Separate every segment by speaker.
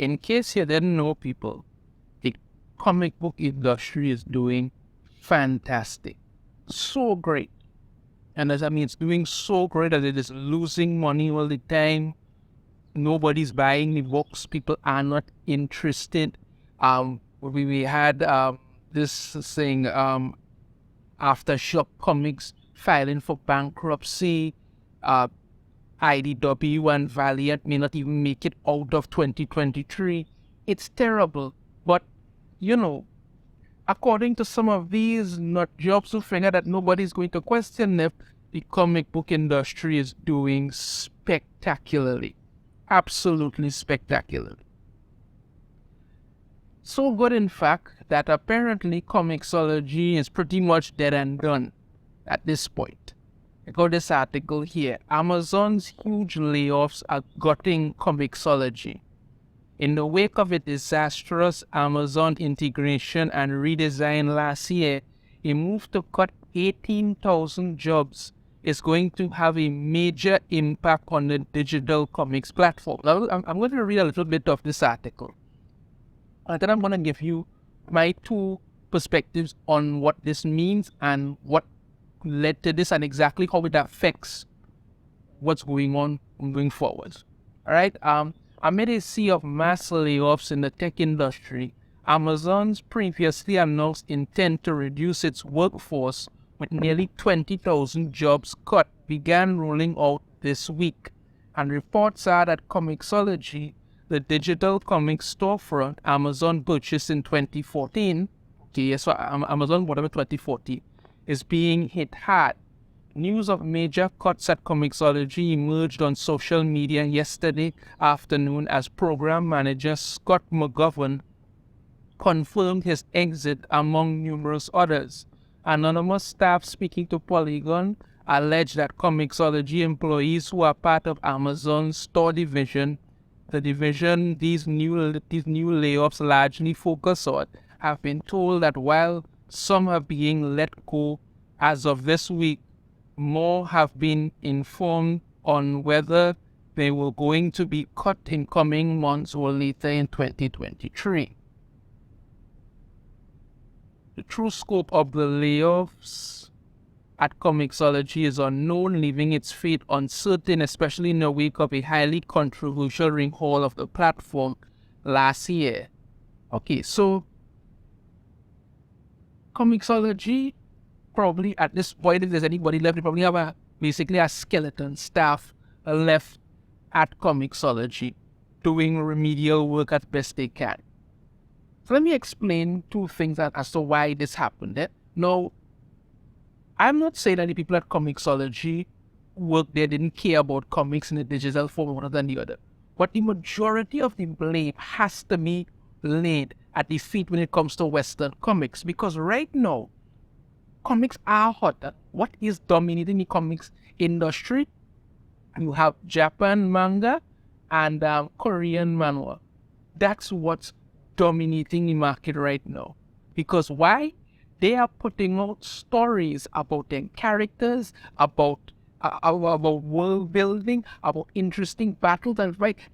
Speaker 1: In case you didn't know, people, the comic book industry is doing fantastic. So great. And as I mean, it's doing so great that it is losing money all the time. Nobody's buying the books. People are not interested. We had this thing, Aftershock Comics filing for bankruptcy. IDW and Valiant may not even make it out of 2023. It's terrible. But, according to some of these nut jobs who figure that nobody's going to question if the comic book industry is doing spectacularly. Absolutely spectacularly. So good, in fact, that apparently COMIXOLOGY is pretty much dead and done at this point. I got this article here. Amazon's huge layoffs are gutting COMIXOLOGY. In the wake of a disastrous Amazon integration and redesign last year, a move to cut 18,000 jobs is going to have a major impact on the digital comics platform. Now, I'm going to read a little bit of this article. And then I'm going to give you my two perspectives on what this means and what led to this and exactly how it affects what's going on going forward. All right. Amid a sea of mass layoffs in the tech industry, Amazon's previously announced intent to reduce its workforce with nearly 20,000 jobs cut began rolling out this week. And reports are that COMIXOLOGY, the digital comics storefront Amazon purchased in 2014, Amazon whatever 2014, is being hit hard. News of major cuts at COMIXOLOGY emerged on social media yesterday afternoon as program manager Scott McGovern confirmed his exit among numerous others. Anonymous staff speaking to Polygon alleged that COMIXOLOGY employees who are part of Amazon's store division, the division these new layoffs largely focus on, have been told that while some are being let go as of this week, more have been informed on whether they were going to be cut in coming months or later in 2023. The true scope of the layoffs at COMIXOLOGY is unknown, leaving its fate uncertain, especially in the wake of a highly controversial overhaul of the platform last year. Okay, so COMIXOLOGY, probably at this point, if there's anybody left, they probably have basically a skeleton staff left at COMIXOLOGY doing remedial work as best they can. So let me explain two things as to why this happened. Now, I'm not saying that the people at COMIXOLOGY work there didn't care about comics in the digital form one than the other. But the majority of the blame has to be laid at the feet when it comes to Western comics. Because right now, comics are hot. What is dominating the comics industry? You have Japan manga and Korean manhwa. That's what's dominating the market right now. Because why? They are putting out stories about their characters, about world building, about interesting battles,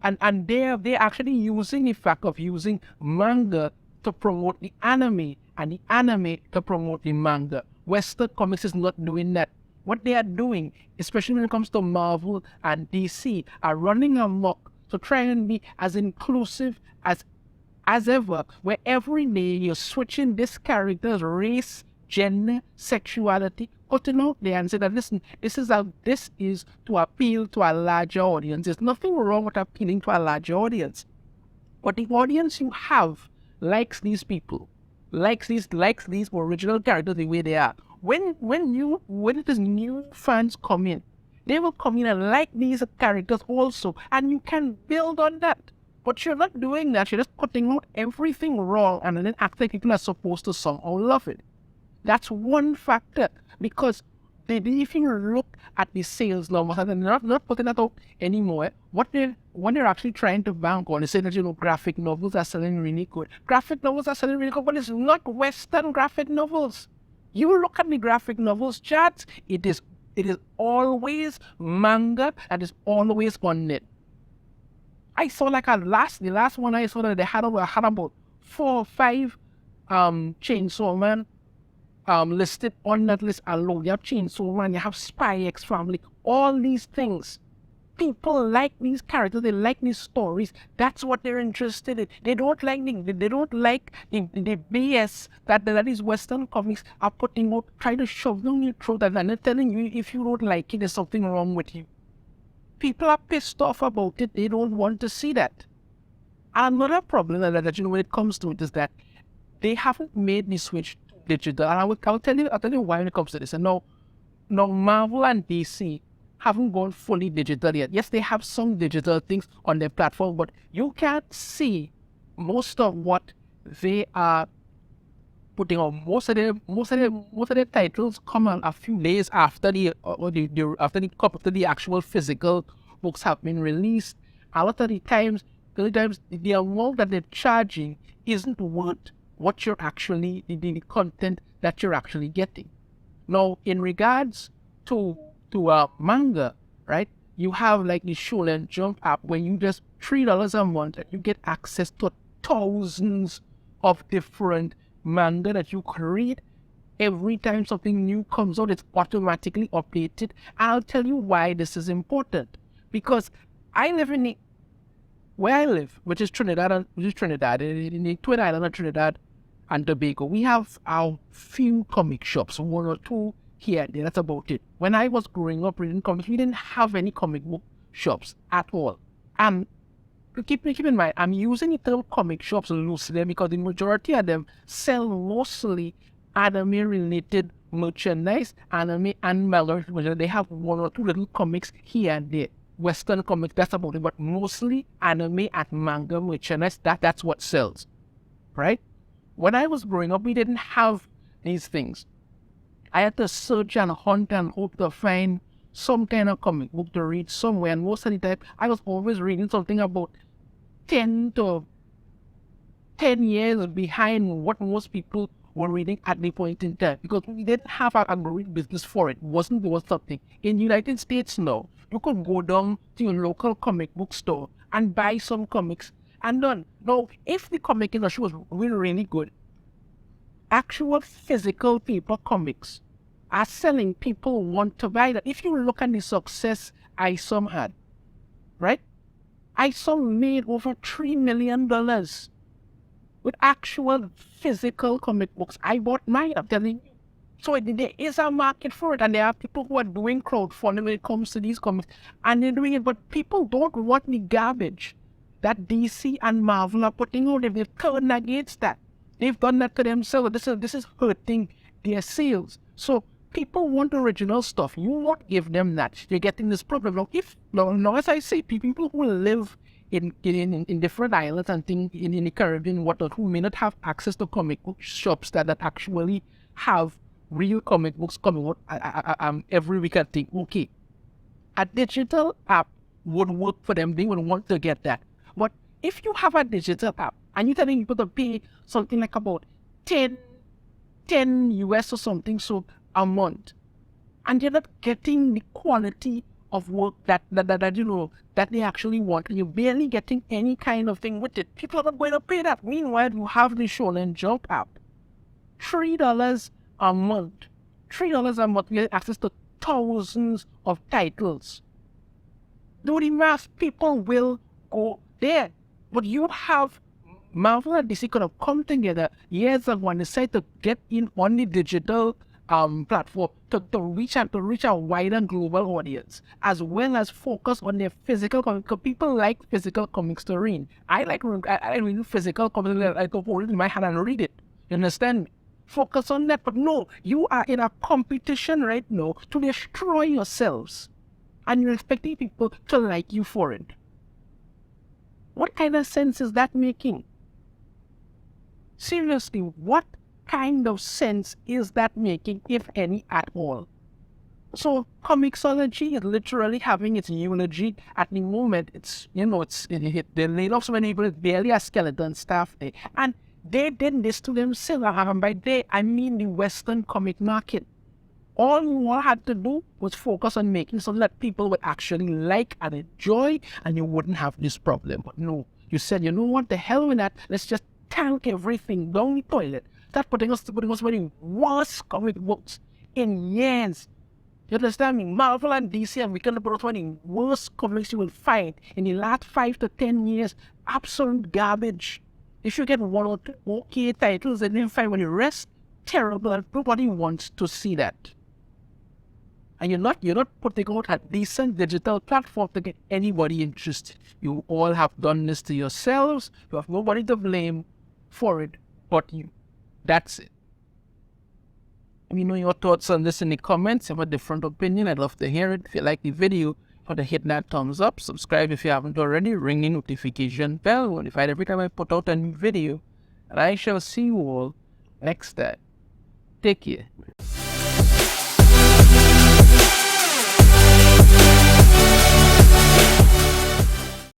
Speaker 1: and they're actually using the fact of using manga to promote the anime, and the anime to promote the manga. Western comics is not doing that. What they are doing, especially when it comes to Marvel and DC, are running amok to try and be as inclusive as ever, where every day you're switching this character's race, gender, sexuality, putting out there and say that, listen, this is to appeal to a larger audience. There's nothing wrong with appealing to a larger audience. But the audience you have likes these people, likes these original characters the way they are. When these new fans come in, they will come in and like these characters also, and you can build on that. But you're not doing that. You're just putting out everything wrong and then act like people are supposed to somehow love it. That's one factor, because if you look at the sales numbers, and they're not putting that out anymore, what they're actually trying to bank on is saying that, graphic novels are selling really good. Graphic novels are selling really good, but it's not Western graphic novels. You look at the graphic novels charts, it is always manga and it's always on net. I saw like the last one I saw that they had about 4 or 5 Chainsaw Man listed on that list alone. You have Chainsaw Man, you have Spy X Family, all these things. People like these characters, they like these stories. That's what they're interested in. They don't like the BS that these Western comics are putting out, trying to shove down your throat, and they're telling you if you don't like it, there's something wrong with you. People are pissed off about it. They don't want to see that. Another problem that when it comes to it is that they haven't made the switch to digital. And I'll tell you why when it comes to this. And now Marvel and DC haven't gone fully digital yet. Yes, they have some digital things on their platform, but you can't see most of what they are putting on. Most of their titles come out a few days after the actual physical books have been released. A lot of the times the amount that they're charging isn't worth what you're actually the content that you're actually getting. Now, in regards to manga, right? You have like the Shonen Jump app where you just $3 a month and you get access to thousands of different manga that you can read. Every time something new comes out, it's automatically updated. I'll tell you why this is important. Because I live where I live, which is Trinidad, in the Twin Island of Trinidad and Tobago, we have our few comic shops, 1 or 2 here and there. That's about it. When I was growing up reading comics, we didn't have any comic book shops at all. And keep in mind, I'm using the term comic shops loosely because the majority of them sell mostly anime-related merchandise, anime and manga. They have 1 or 2 little comics here and there. Western comics, that's about it. But mostly anime and manga merchandise, that's what sells. Right? When I was growing up, we didn't have these things. I had to search and hunt and hope to find some kind of comic book to read somewhere. And most of the time, I was always reading something about 10 years behind what most people were reading at the point in time. Because we didn't have a growing business for it. It wasn't worth something. In the United States now, you could go down to your local comic book store and buy some comics and done. Now, if the comic industry was really good, actual physical paper comics are selling. People want to buy that. If you look at the success ISOM had, right? ISOM made over $3 million with actual physical comic books. I bought mine, I'm telling you. So there is a market for it, and there are people who are doing crowdfunding when it comes to these comics, and they're doing it, but people don't want the garbage that DC and Marvel are putting out. They've turned against that. They've done that to themselves. This is hurting their sales. So people want original stuff. You won't give them that. You're getting this problem. Now, as I say, people who live in different islands and things in the Caribbean, who may not have access to comic book shops that actually have real comic books coming out every week, I think, okay, a digital app would work for them. They would want to get that. But if you have a digital app and you're telling people to pay something like about 10 US or something so a month, and you're not getting the quality of work that they actually want, and you're barely getting any kind of thing with it, people are not going to pay that. Meanwhile, you have the Shonen Jump app, $3 a month. $3 a month, you get access to thousands of titles. Do the math, people will go there. But you have Marvel and DC could have come together years ago and decided to get in on the digital platform to reach a wider global audience, as well as focus on their physical comics. Because people like physical comics to read. I read physical comics. I can hold it in my hand and read it. You understand me? Focus on that. But no, you are in a competition right now to destroy yourselves, and you're expecting people to like you for it. What kind of sense is that making? Seriously, what kind of sense is that making, if any at all? So COMIXOLOGY is literally having its eulogy at the moment. They laid off so many people, it's barely a skeleton staff there. And they did this to themselves. And by they, I mean the Western comic market. All you all had to do was focus on making something that people would actually like and enjoy, and you wouldn't have this problem. But no, you said, you know what, the hell with that, let's just tank everything down the toilet. That's putting us one of the worst comic books in years. You understand me? Marvel and DC have become one of the worst comics you will find in the last 5 to 10 years. Absolute garbage. If you get one or two okay titles and then find the rest, terrible, and nobody wants to see that. And you're not putting out a decent digital platform to get anybody interested. You all have done this to yourselves. You have nobody to blame for it but you. That's it. Let me know your thoughts on this in the comments. If you have a different opinion, I'd love to hear it. If you like the video, hit that thumbs up. Subscribe if you haven't already. Ring the notification bell. Notified every time I put out a new video. And I shall see you all next time. Take care.